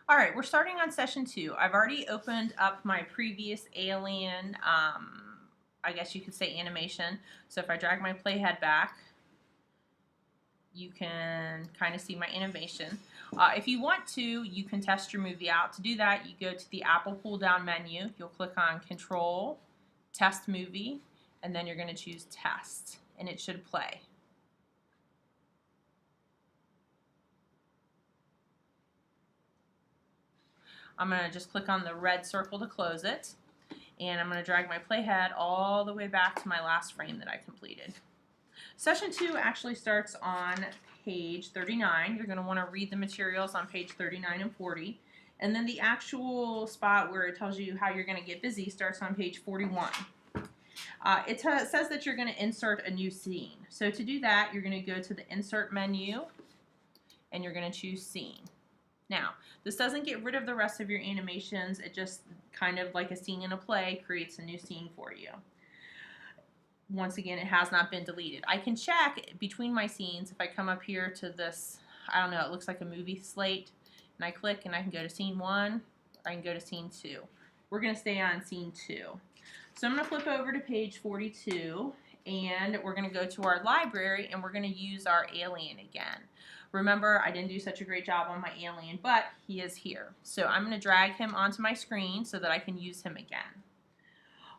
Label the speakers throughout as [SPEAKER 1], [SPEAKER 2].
[SPEAKER 1] All right, we're starting on session 2. I've already opened up my previous alien, I guess you could say animation. So if I drag my playhead back, you can kind of see my animation. If you want to, you can test your movie out. To do that, you go to the Apple pull down menu. You'll click on Control, Test Movie, and then you're going to choose Test, and it should play. I'm going to just click on the red circle to close it, and I'm going to drag my playhead all the way back to my last frame that I completed. Session 2 actually starts on page 39. You're going to want to read the materials on page 39 and 40. And then the actual spot where it tells you how you're going to get busy starts on page 41. It says that you're going to insert a new scene. So to do that, you're going to go to the Insert menu, and you're going to choose Scene. Now, this doesn't get rid of the rest of your animations. It just kind of like a scene in a play creates a new scene for you. Once again, it has not been deleted. I can check between my scenes if I come up here to this, I don't know, it looks like a movie slate, and I click and I can go to scene 1, or I can go to scene 2. We're going to stay on scene 2. So I'm going to flip over to page 42, and we're going to go to our library, and we're going to use our alien again. Remember, I didn't do such a great job on my alien, but he is here. So I'm going to drag him onto my screen so that I can use him again.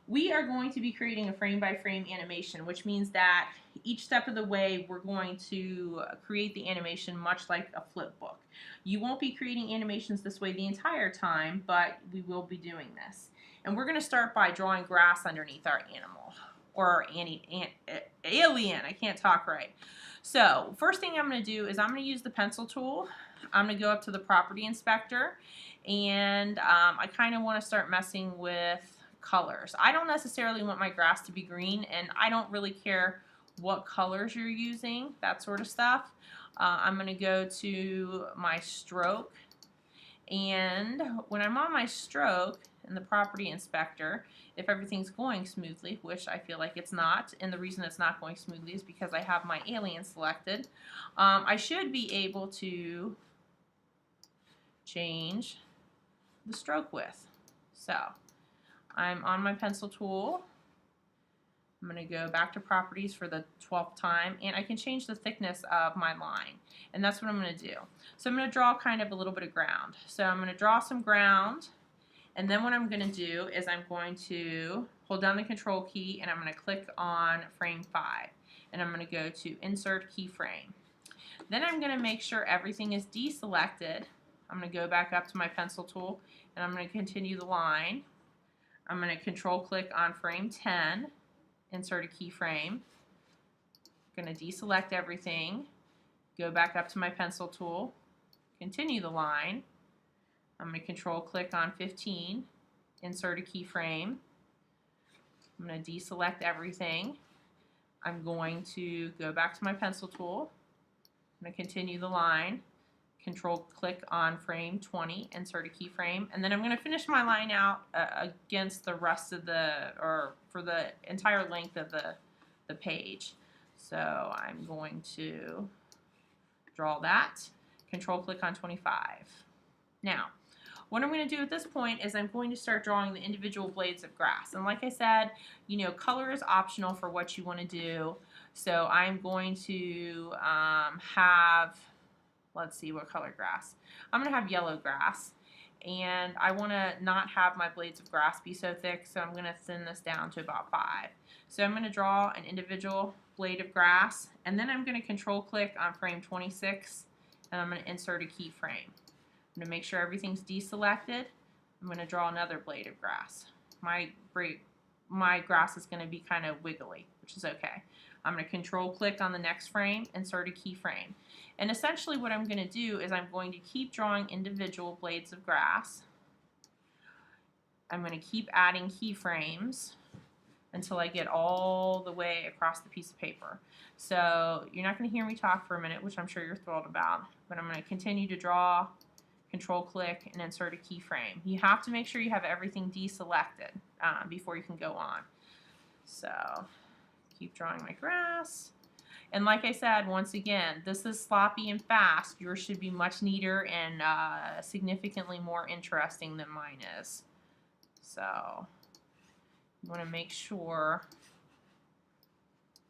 [SPEAKER 1] We are going to be creating a frame-by-frame animation, which means that each step of the way we're going to create the animation much like a flip book. You won't be creating animations this way the entire time, but we will be doing this. And we're going to start by drawing grass underneath our animal, or alien. I can't talk right. So first thing I'm going to do is I'm going to use the pencil tool. I'm going to go up to the property inspector, and I kind of want to start messing with colors. I don't necessarily want my grass to be green, and I don't really care what colors you're using, that sort of stuff. I'm going to go to my stroke, and when I'm on my stroke in the property inspector, if everything's going smoothly, which I feel like it's not, and the reason it's not going smoothly is because I have my alien selected, I should be able to change the stroke width. So I'm on my pencil tool. I'm going to go back to properties for the 12th time, and I can change the thickness of my line, and that's what I'm going to do. So I'm going to draw kind of a little bit of ground. So I'm going to draw some ground, and then what I'm going to do is I'm going to hold down the control key, and I'm going to click on frame 5, and I'm going to go to insert keyframe. Then I'm going to make sure everything is deselected. I'm going to go back up to my pencil tool, and I'm going to continue the line. I'm going to control click on frame 10, insert a keyframe. I'm going to deselect everything, go back up to my pencil tool, continue the line. I'm going to control click on 15, insert a keyframe. I'm going to deselect everything. I'm going to go back to my pencil tool. I'm going to continue the line. Control click on frame 20, insert a keyframe, and then I'm going to finish my line out against the rest of or for the entire length of the page. So I'm going to draw that. Control click on 25. Now, what I'm going to do at this point is I'm going to start drawing the individual blades of grass. And like I said, you know, color is optional for what you want to do. So I'm going to have, let's see what color grass. I'm going to have yellow grass, and I want to not have my blades of grass be so thick, so I'm going to thin this down to about 5. So I'm going to draw an individual blade of grass, and then I'm going to control click on frame 26, and I'm going to insert a keyframe. I'm going to make sure everything's deselected. I'm going to draw another blade of grass. My grass is going to be kind of wiggly, which is okay. I'm going to control click on the next frame, insert a keyframe. And essentially what I'm going to do is I'm going to keep drawing individual blades of grass. I'm going to keep adding keyframes until I get all the way across the piece of paper. So you're not going to hear me talk for a minute, which I'm sure you're thrilled about, but I'm going to continue to draw, control click, and insert a keyframe. You have to make sure you have everything deselected before you can go on. So keep drawing my grass. And like I said, once again, this is sloppy and fast. Yours should be much neater and significantly more interesting than mine is. So you want to make sure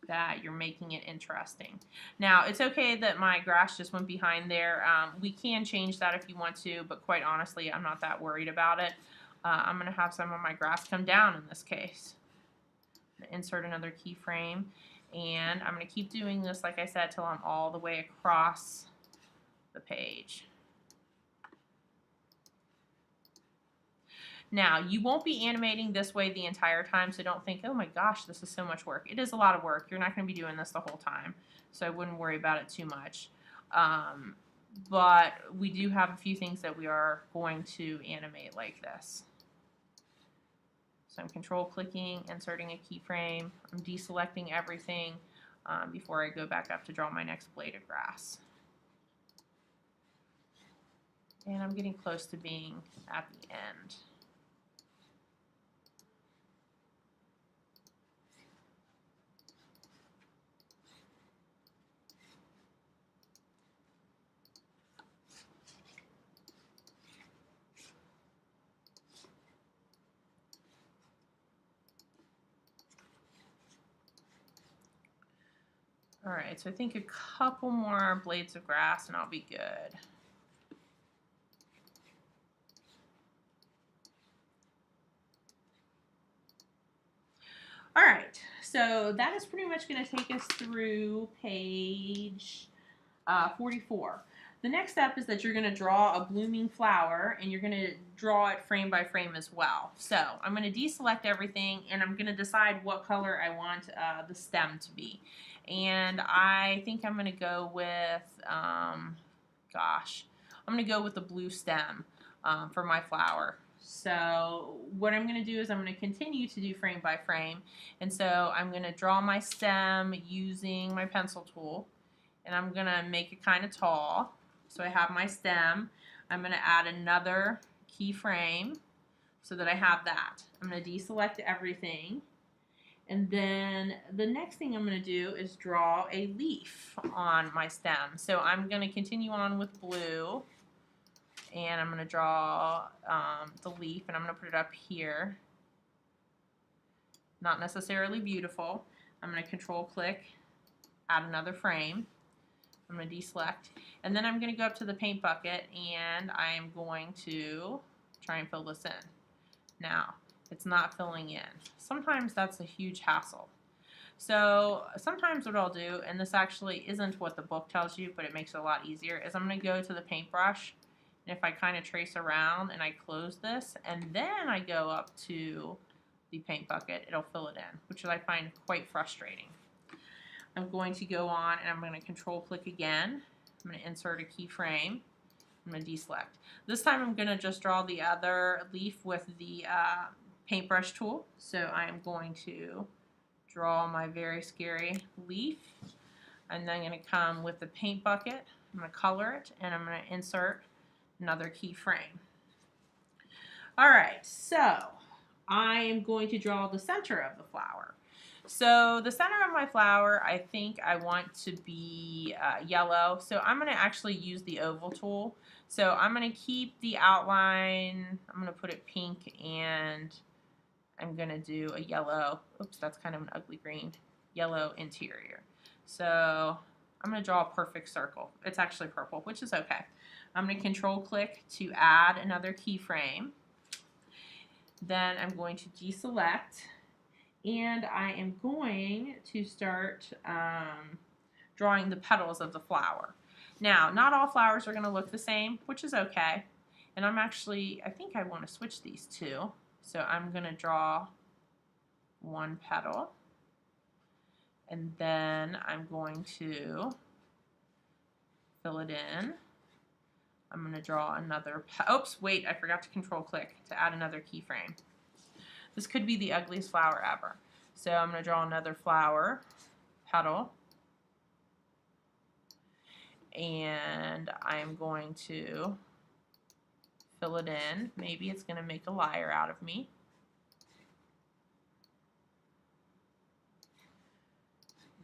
[SPEAKER 1] that you're making it interesting. Now, it's okay that my grass just went behind there. We can change that if you want to, but quite honestly, I'm not that worried about it. I'm going to have some of my grass come down in this case. Insert another keyframe, and I'm going to keep doing this, like I said, till I'm all the way across the page. Now, you won't be animating this way the entire time, so don't think, oh my gosh, this is so much work. It is a lot of work. You're not going to be doing this the whole time, so I wouldn't worry about it too much. But we do have a few things that we are going to animate like this. So I'm control clicking, inserting a keyframe. I'm deselecting everything before I go back up to draw my next blade of grass. And I'm getting close to being at the end. All right, so I think a couple more blades of grass and I'll be good. All right, so that is pretty much going to take us through page 44. The next step is that you're going to draw a blooming flower, and you're going to draw it frame by frame as well. So I'm going to deselect everything, and I'm going to decide what color I want the stem to be. And I think I'm going to go with, I'm going to go with the blue stem for my flower. So what I'm going to do is I'm going to continue to do frame by frame. And so I'm going to draw my stem using my pencil tool. And I'm going to make it kind of tall. So I have my stem. I'm going to add another keyframe so that I have that. I'm going to deselect everything. And then the next thing I'm going to do is draw a leaf on my stem. So I'm going to continue on with blue. And I'm going to draw the leaf, and I'm going to put it up here. Not necessarily beautiful. I'm going to control click, add another frame. I'm going to deselect, and then I'm going to go up to the paint bucket, and I'm going to try and fill this in. Now, it's not filling in. Sometimes that's a huge hassle. So sometimes what I'll do, and this actually isn't what the book tells you, but it makes it a lot easier, is I'm going to go to the paintbrush, and if I kind of trace around and I close this, and then I go up to the paint bucket, it'll fill it in, which I find quite frustrating. I'm going to go on and I'm going to control click again. I'm going to insert a keyframe. I'm going to deselect. This time I'm going to just draw the other leaf with the paintbrush tool. So I am going to draw my very scary leaf. And then I'm going to come with the paint bucket. I'm going to color it, and I'm going to insert another keyframe. All right, so I am going to draw the center of the flower. So the center of my flower, I think I want to be yellow. So I'm going to actually use the oval tool. So I'm going to keep the outline. I'm going to put it pink, and I'm going to do a yellow. Oops, that's kind of an ugly green. Yellow interior. So I'm going to draw a perfect circle. It's actually purple, which is okay. I'm going to control click to add another keyframe. Then I'm going to deselect. And I am going to start drawing the petals of the flower. Now, not all flowers are going to look the same, which is okay. And I think I want to switch these two. So I'm going to draw one petal. And then I'm going to fill it in. I'm going to draw another oops, wait, I forgot to control click to add another keyframe. This could be the ugliest flower ever. So I'm going to draw another flower petal. And I'm going to fill it in. Maybe it's going to make a liar out of me.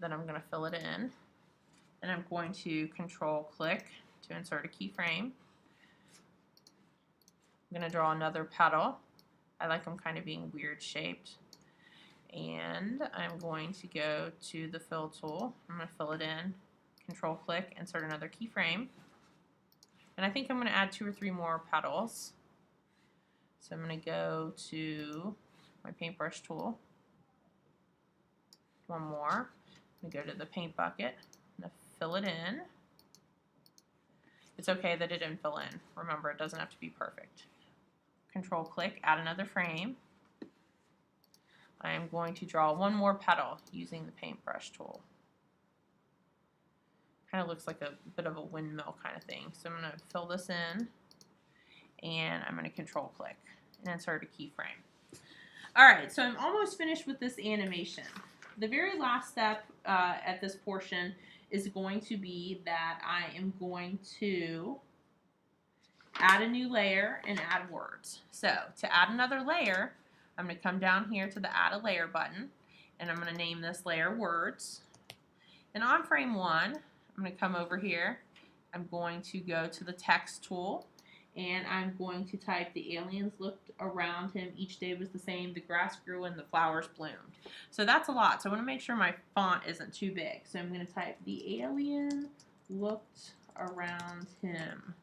[SPEAKER 1] Then I'm going to fill it in. and I'm going to control click to insert a keyframe. I'm going to draw another petal. I like them kind of being weird shaped. And I'm going to go to the fill tool. I'm going to fill it in, control click, insert another keyframe. And I think I'm going to add 2 or 3 more petals. So I'm going to go to my paintbrush tool. One more. I'm going to go to the paint bucket. I'm going to fill it in. It's okay that it didn't fill in. Remember, it doesn't have to be perfect. Control click, add another frame. I am going to draw one more petal using the paintbrush tool. Kind of looks like a bit of a windmill kind of thing. So I'm going to fill this in, and I'm going to control click and insert a keyframe. Alright, so I'm almost finished with this animation. The very last step at this portion is going to be that I am going to add a new layer and add words. So to add another layer, I'm going to come down here to the Add a Layer button, and I'm going to name this layer Words. And on frame 1, I'm going to come over here. I'm going to go to the Text tool, and I'm going to type, the aliens looked around him, each day was the same, the grass grew and the flowers bloomed. So that's a lot, so I want to make sure my font isn't too big. So I'm going to type, the alien looked around him.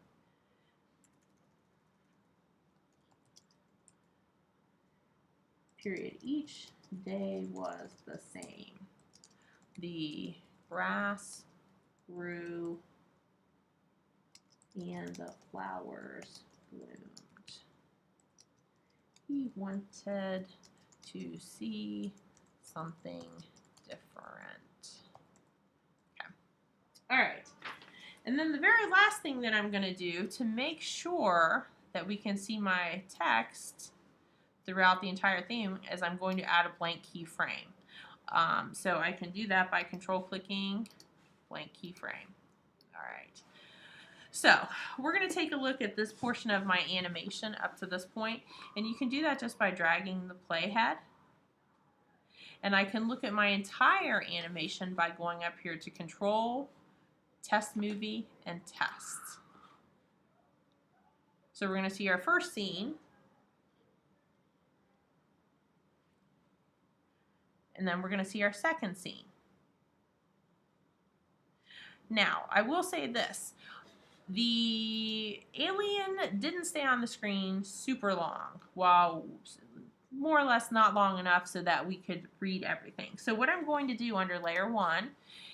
[SPEAKER 1] Period. Each day was the same. The grass grew and the flowers bloomed. He wanted to see something different. Okay. All right. And then the very last thing that I'm going to do to make sure that we can see my text throughout the entire theme is I'm going to add a blank keyframe. So I can do that by control clicking blank keyframe. All right. So we're going to take a look at this portion of my animation up to this point, and you can do that just by dragging the playhead. And I can look at my entire animation by going up here to Control, Test Movie, and Test. So we're going to see our first scene. And then we're going to see our second scene. Now, I will say this. The alien didn't stay on the screen super long, while more or less not long enough so that we could read everything. So what I'm going to do under layer 1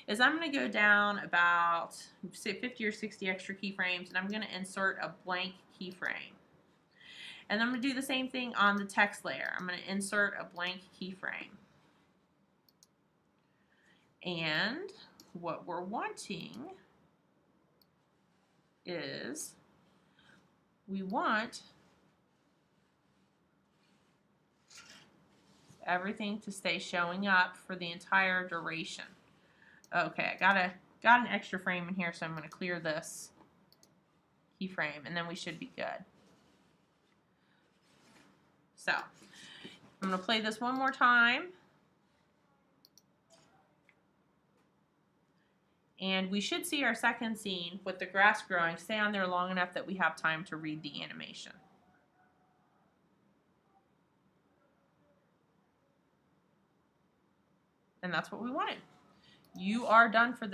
[SPEAKER 1] is I'm going to go down about, say, 50 or 60 extra keyframes, and I'm going to insert a blank keyframe. And I'm going to do the same thing on the text layer. I'm going to insert a blank keyframe. And what we're wanting is we want everything to stay showing up for the entire duration. Okay, I got an extra frame in here, so I'm going to clear this keyframe, and then we should be good. So I'm going to play this one more time. And we should see our second scene with the grass growing stay on there long enough that we have time to read the animation. And that's what we wanted. You are done for the